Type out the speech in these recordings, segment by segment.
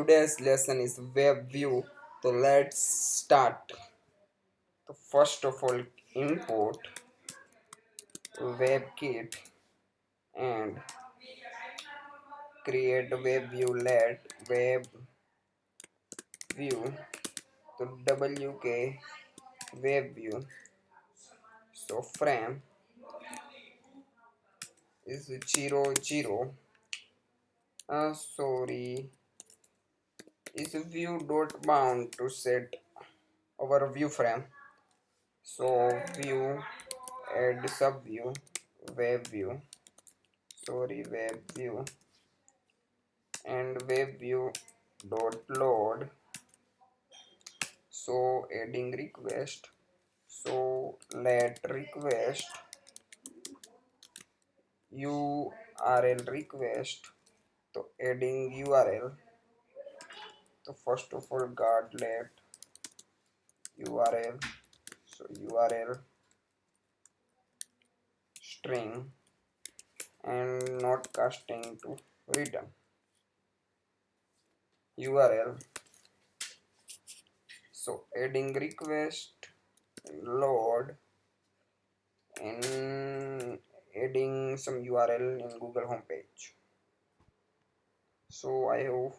Today's lesson is web view. So let's start. So first of all, import WebKit and create web view. Let web view to WK web view. So frame is 0 0. Sorry, is view dot bound to set our view frame. So view add sub view web view. Sorry, web view and web view dot load. So adding request. So let request URL request. So adding URL. So first of all guard let URL. So URL string and not casting to return URL. So adding request load and adding some URL in Google homepage. So I have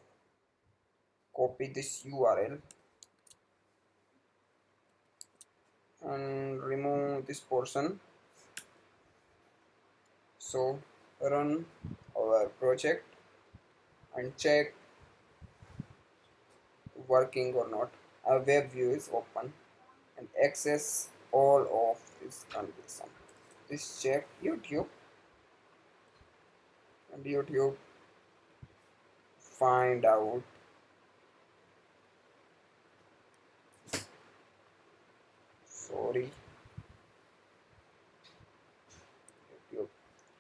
copy this URL and remove this portion. So run our project and check working or not. A web view is open and access all of this condition. This check YouTube and YouTube find out. Sorry, YouTube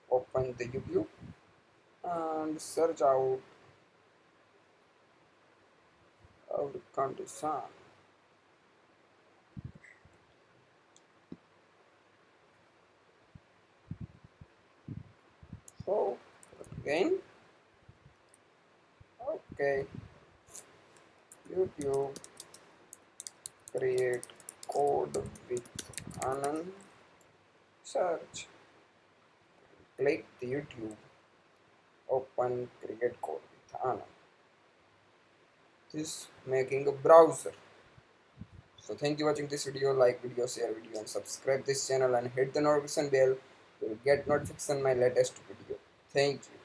open the YouTube and search out our condition. So again, okay, YouTube create code with Anand. Search, click the YouTube, open create code with Anand. This making a browser. So thank you for watching this video. Like video, share video and subscribe this channel and hit the notification bell. You will get notification my latest video. Thank you.